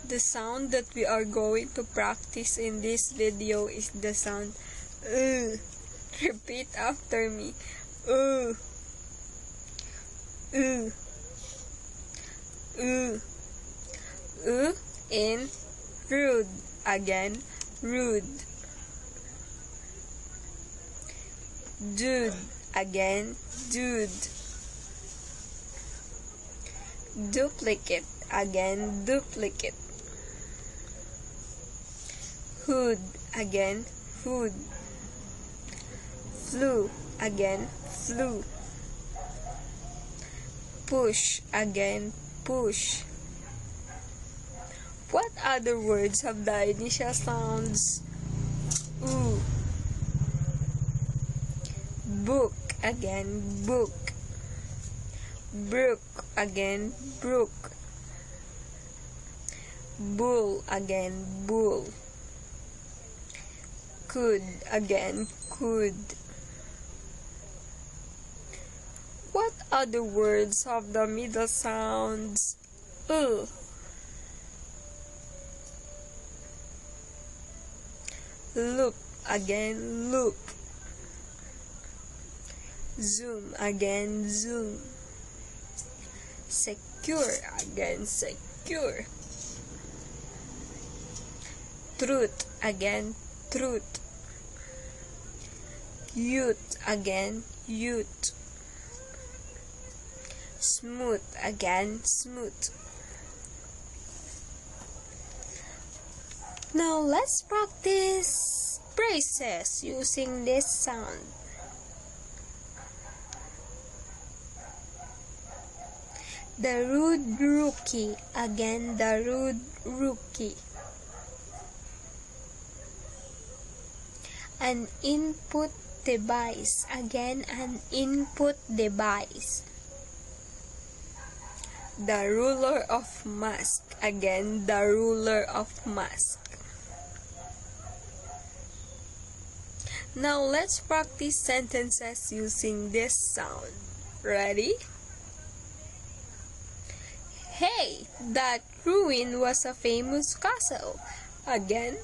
The sound that we are going to practice in this video is the sound Repeat after me. In rude. Again, rude. Dude. Again, dude. Duplicate. Again, duplicate. Hood. Again, hood. Flu. Again, flu. Push. Again, push. What other words have the initial sounds oo? Book. Again, book. Brook. Again, brook. Bull. Again, bull. Could. Again, could. What other words have the middle sounds Loop. Again, loop. Zoom. Again, zoom. Secure. Again, secure. Truth. Again, truth. Youth. Again, youth. Smooth. Again, smooth. Now let's practice phrases using this sound. The rude rookie. Again, the rude rookie. An input device. Again, an input device. The ruler of mask. Again, the ruler of mask. Now let's practice sentences using this sound. Ready? Hey, that ruin was a famous castle. Again,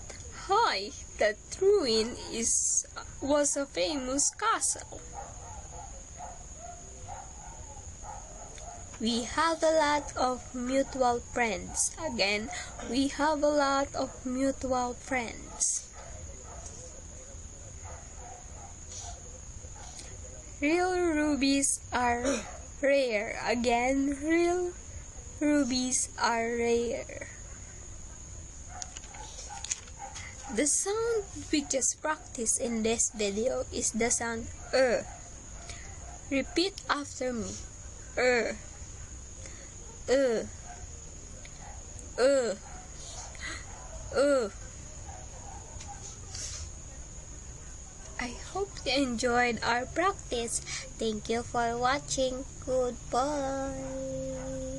hi, that ruin was a famous castle. We have a lot of mutual friends. Again, we have a lot of mutual friends. Real rubies are rare. Again, real rubies are rare. The sound we just practiced in this video is the sound Repeat after me. I hope you enjoyed our practice. Thank you for watching. Goodbye.